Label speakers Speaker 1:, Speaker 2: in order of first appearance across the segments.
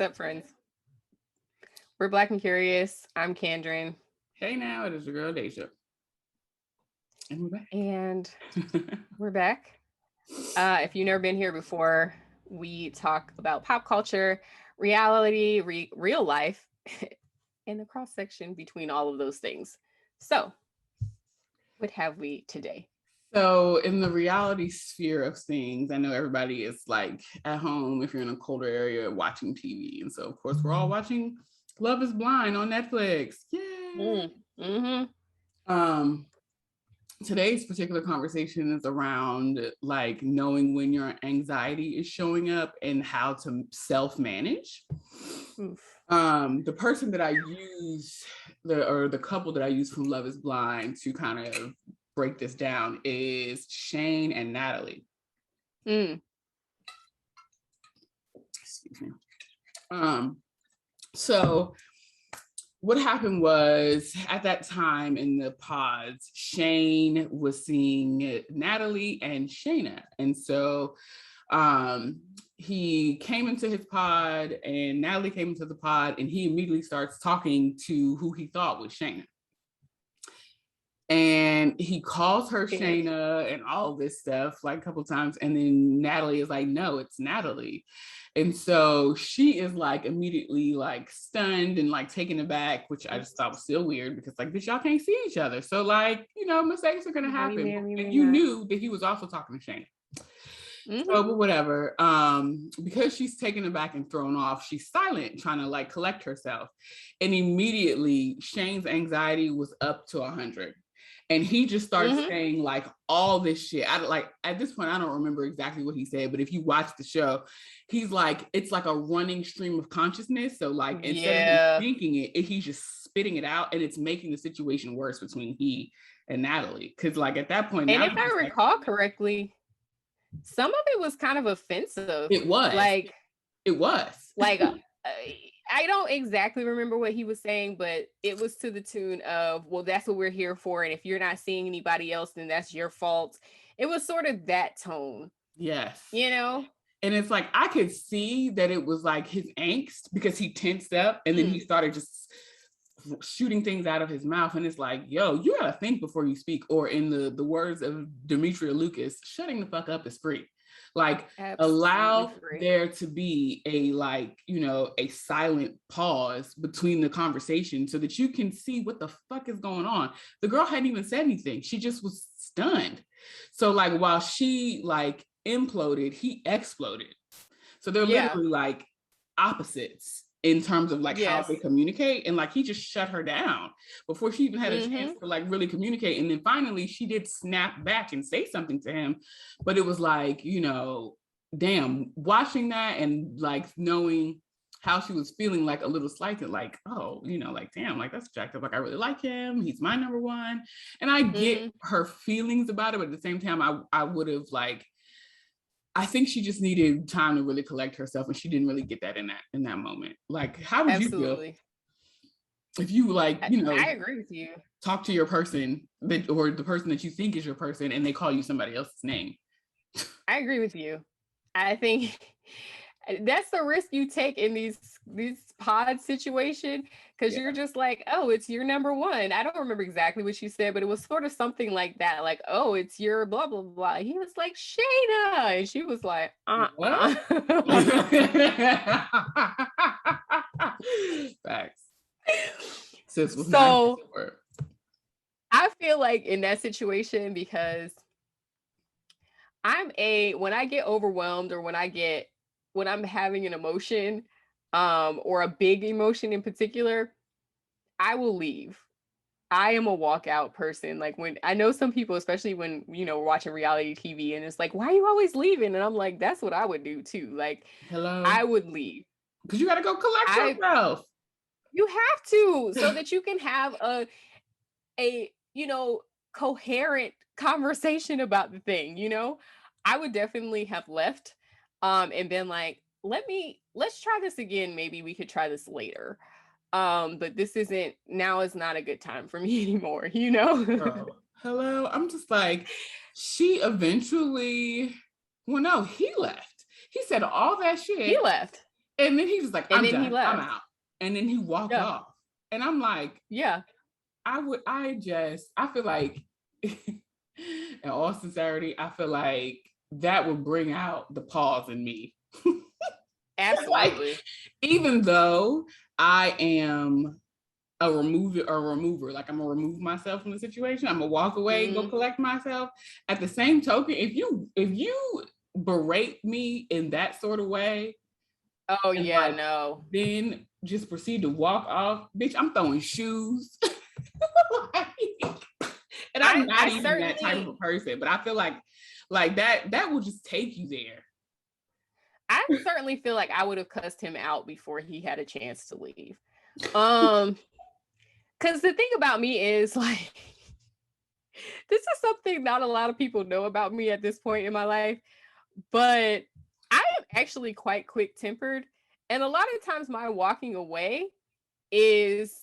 Speaker 1: up, friends? We're Black and Curious. I'm Kandron.
Speaker 2: Hey now, it is your girl Dehjai. And we're back.
Speaker 1: And we're back. If you've never been here before, we talk about pop culture, reality, real life, and the cross section between all of those things. So, what have we today?
Speaker 2: So, in the reality sphere of things, I know everybody is like at home if you're in a colder area watching TV. And so, of course, we're all watching Love is Blind on Netflix. Yay! Today's particular conversation is around like knowing when your anxiety is showing up and how to self-manage. The person that I use, the couple that I use from Love is Blind to kind of break this down is Shane and Natalie. Excuse me. So what happened was at that time in the pods, Shane was seeing Natalie and Shayna. And so he came into his pod and Natalie came into the pod and he immediately starts talking to who he thought was Shayna. And he calls her Shayna and all this stuff like a couple of times. And then Natalie is like, no, it's Natalie. And so she is like immediately like stunned and like taken aback, which I just thought was still weird because like, bitch, y'all can't see each other. So like, you know, mistakes are going to happen. And you knew that he was also talking to Shayna. So, but whatever. Because she's taken aback and thrown off, she's silent, trying to like collect herself. And immediately Shane's anxiety was up to 100. And he just starts saying like all this shit. I like at this point, I don't remember exactly what he said, but if you watch the show, he's like, it's like a running stream of consciousness. So like instead of thinking it, he's just spitting it out, and it's making the situation worse between he and Natalie. Cause like at that point,
Speaker 1: and if I recall correctly, some of it was kind of offensive.
Speaker 2: It was.
Speaker 1: Like, I don't exactly remember what he was saying, but it was to the tune of, well, that's what we're here for. And if you're not seeing anybody else, then that's your fault. It was sort of that tone.
Speaker 2: Yes.
Speaker 1: You know?
Speaker 2: And it's like, I could see that it was like his angst because he tensed up and then he started just shooting things out of his mouth. And it's like, yo, you gotta think before you speak. Or in the words of Demetria Lucas, shutting the fuck up is free. Like, allow there to be a, like, you know, a silent pause between the conversation so that you can see what the fuck is going on. The girl hadn't even said anything. She just was stunned. So like, while she like imploded, he exploded. So they're literally like opposites in terms of like how they communicate. And like, he just shut her down before she even had a chance to like really communicate. And then finally she did snap back and say something to him. But it was like, you know, damn, watching that and like knowing how she was feeling like a little slighted, like, oh, you know, like, damn, like that's attractive. Like, I really like him. He's my number one. And I get her feelings about it. But at the same time, I would have like, I think she just needed time to really collect herself, and she didn't really get that in that moment. Like, how would you feel if you like, you know,
Speaker 1: I agree with you.
Speaker 2: Talk to your person that, or the person that you think is your person, and they call you somebody else's name?
Speaker 1: I agree with you. I think that's the risk you take in these pod situation, because you're just like, oh, it's your number one. I don't remember exactly what she said, but it was sort of something like that, like, oh, it's your blah blah blah. He was like, Shayna, and she was like,
Speaker 2: what? Facts. Sis was
Speaker 1: so I feel like in that situation, because when I get overwhelmed, or when I'm having an emotion, or a big emotion in particular, I will leave. I am a walkout person. Like, when I know some people, especially when, you know, we're watching reality TV and it's like, why are you always leaving? And I'm like, that's what I would do too. Like,
Speaker 2: hello,
Speaker 1: I would leave.
Speaker 2: Because you got to go collect yourself.
Speaker 1: You have to, so that you can have a, you know, coherent conversation about the thing, you know? I would definitely have left, and been like, let's try this again. Maybe we could try this later. But now is not a good time for me anymore, you know?
Speaker 2: Girl, hello. I'm just like, she eventually, well, no, he left. He said all that shit.
Speaker 1: He left.
Speaker 2: And then he was like,
Speaker 1: And
Speaker 2: I'm
Speaker 1: then he
Speaker 2: done, I'm
Speaker 1: left.
Speaker 2: out. And then he walked
Speaker 1: Yeah.
Speaker 2: off. And I'm like,
Speaker 1: Yeah.
Speaker 2: I feel like, in all sincerity, I feel like that would bring out the pause in me. Like,
Speaker 1: Absolutely.
Speaker 2: even though I am a remover, like I'm gonna remove myself from the situation, I'm gonna walk away and go collect myself. At the same token, if you berate me in that sort of way,
Speaker 1: Oh
Speaker 2: and
Speaker 1: yeah,
Speaker 2: like
Speaker 1: no.
Speaker 2: then just proceed to walk off, bitch, I'm throwing shoes. Like, and I'm not
Speaker 1: I
Speaker 2: even that type of a
Speaker 1: certainly
Speaker 2: person, but I feel like that will just take you there.
Speaker 1: I certainly feel like I would have cussed him out before he had a chance to leave. Um, because the thing about me is like this is something not a lot of people know about me at this point in my life, but I am actually quite quick tempered. And a lot of times my walking away is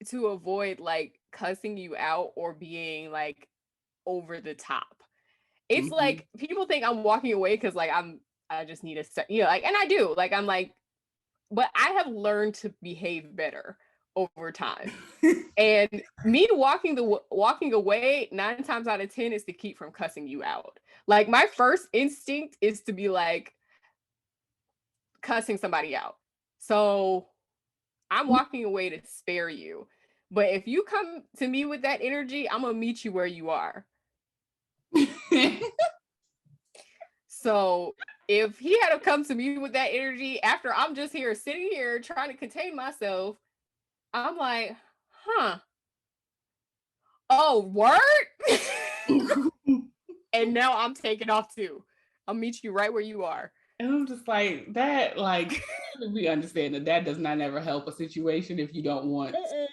Speaker 1: to avoid like cussing you out or being like over the top. It's
Speaker 2: Mhm.
Speaker 1: like people think I'm walking away because like I just need a like, and I do. Like I'm like, but I have learned to behave better over time. And me walking away 9 times out of 10 is to keep from cussing you out. Like my first instinct is to be like cussing somebody out. So I'm walking away to spare you. But if you come to me with that energy, I'm gonna meet you where you are. So if he had to come to me with that energy after I'm just here sitting here trying to contain myself, I'm like, huh, oh, word? And now I'm taking off too. I'll meet you right where you are.
Speaker 2: And I'm just like, that, like, we understand that does not ever help a situation if you don't want to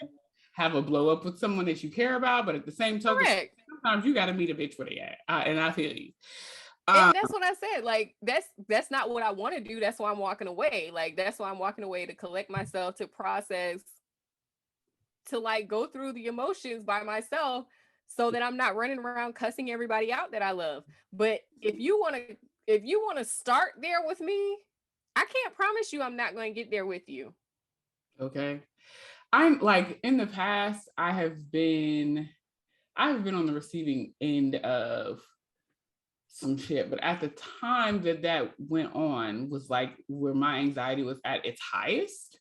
Speaker 2: have a blow up with someone that you care about. But at the same token,
Speaker 1: Correct.
Speaker 2: sometimes you got to meet a bitch where they at. And I feel you.
Speaker 1: And that's what I said. Like that's not what I want to do. That's why I'm walking away. Like that's why I'm walking away to collect myself, to process, to like go through the emotions by myself so that I'm not running around cussing everybody out that I love. But if you want to start there with me, I can't promise you I'm not going to get there with you.
Speaker 2: Okay. I'm like, in the past, I've been on the receiving end of some shit, but at the time that went on was like where my anxiety was at its highest.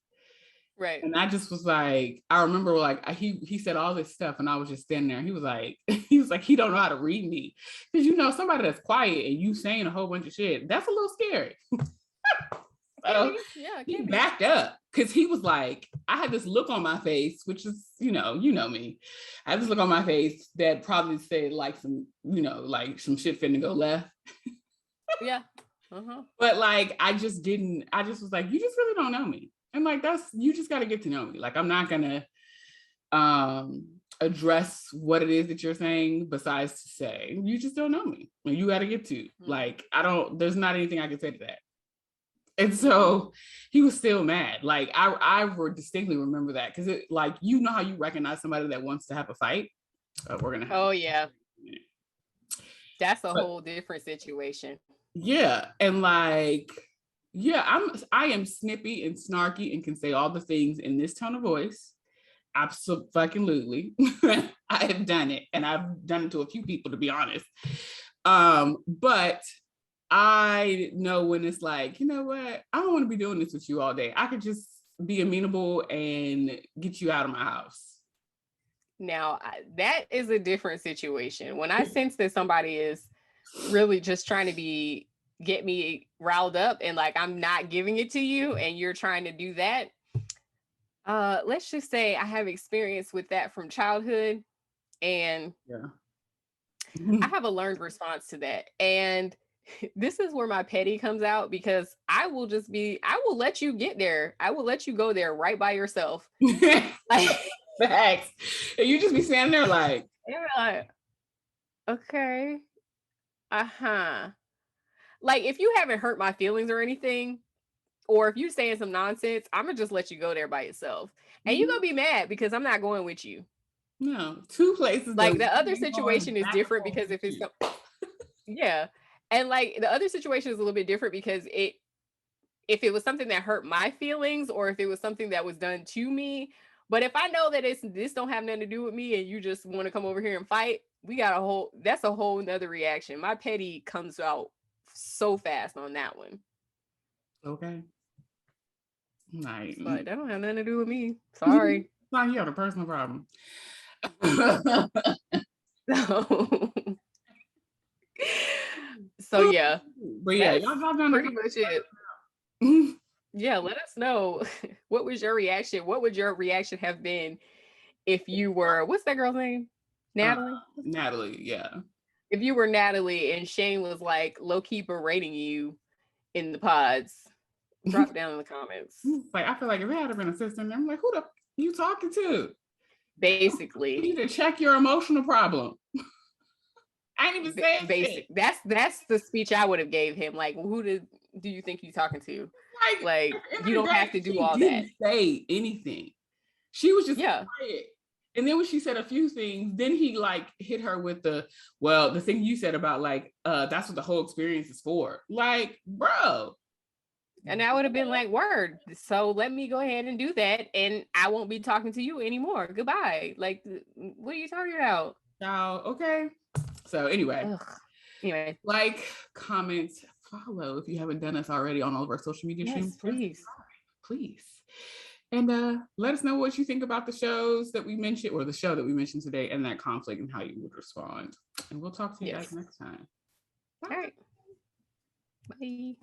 Speaker 1: Right.
Speaker 2: And I just was like, I remember like he said all this stuff, and I was just standing there. He was like, he don't know how to read me, because somebody that's quiet and you saying a whole bunch of shit, that's a little scary.
Speaker 1: It can
Speaker 2: So
Speaker 1: be. Yeah, it
Speaker 2: he
Speaker 1: can be.
Speaker 2: backed up, because he was like, I had this look on my face, which is, me. I had this look on my face that probably said like some, like some shit finna go left.
Speaker 1: Yeah. Uh-huh.
Speaker 2: But like, I just was like, you just really don't know me. And like, you just got to get to know me. Like, I'm not gonna address what it is that you're saying, besides to say, you just don't know me. And you got to get to, like, there's not anything I can say to that. And so he was still mad. Like, I would distinctly remember that, because it, like, how you recognize somebody that wants to have a fight. We're gonna have.
Speaker 1: Oh yeah. That's a
Speaker 2: But
Speaker 1: whole different situation.
Speaker 2: yeah, and like, yeah, I am snippy and snarky and can say all the things in this tone of voice. Absolutely. I have done it, and I've done it to a few people, to be honest. But I know when it's like, you know what? I don't want to be doing this with you all day. I could just be amenable and get you out of my house.
Speaker 1: Now, that is a different situation. When I sense that somebody is really just trying to get me riled up and like I'm not giving it to you and you're trying to do that, let's just say I have experience with that from childhood, and
Speaker 2: Yeah.
Speaker 1: I have a learned response to that. And this is where my petty comes out, because I will let you get there. I will let you go there right by yourself. Like,
Speaker 2: Facts. And you just be standing there like,
Speaker 1: you're like, okay, uh-huh. Like if you haven't hurt my feelings or anything, or if you're saying some nonsense, I'm gonna just let you go there by yourself. And you're gonna be mad because I'm not going with you.
Speaker 2: no, two places that
Speaker 1: Like the
Speaker 2: we
Speaker 1: other
Speaker 2: ain't going
Speaker 1: situation is
Speaker 2: back and
Speaker 1: different
Speaker 2: forth
Speaker 1: because
Speaker 2: with
Speaker 1: if it's
Speaker 2: you.
Speaker 1: yeah. And like the other situation is a little bit different because if it was something that hurt my feelings or if it was something that was done to me. But if I know that this don't have nothing to do with me and you just want to come over here and fight, that's a whole nother reaction. My petty comes out so fast on that one.
Speaker 2: Okay. Right.
Speaker 1: But that don't have nothing to do with me. Sorry.
Speaker 2: Like you have a personal problem.
Speaker 1: So yeah.
Speaker 2: But yeah, y'all done
Speaker 1: pretty much it. Yeah, let us know. What was your reaction? What would your reaction have been if you were, what's that girl's name? Natalie?
Speaker 2: Natalie, yeah.
Speaker 1: If you were Natalie and Shane was like low-key berating you in the pods, drop down in the comments.
Speaker 2: Like, I feel like if it had been a sister, I'm like, who the you talking to?
Speaker 1: Basically.
Speaker 2: You need to check your emotional problem. I ain't even saying
Speaker 1: basic. That's the speech I would have gave him. Like, who do you think you're talking to? Like you don't have to do all that.
Speaker 2: Say anything. She was just quiet. And then when she said a few things, then he like hit her with the thing you said about like that's what the whole experience is for. Like, bro.
Speaker 1: And I would have been like, word. So let me go ahead and do that, and I won't be talking to you anymore. Goodbye. Like, what are you talking about?
Speaker 2: Oh, okay. So anyway, like, comment, follow if you haven't done this already on all of our social media streams. Please. And let us know what you think about the shows that we mentioned, or the show that we mentioned today, and that conflict and how you would respond. And we'll talk to you guys next time.
Speaker 1: Bye. All right. Bye.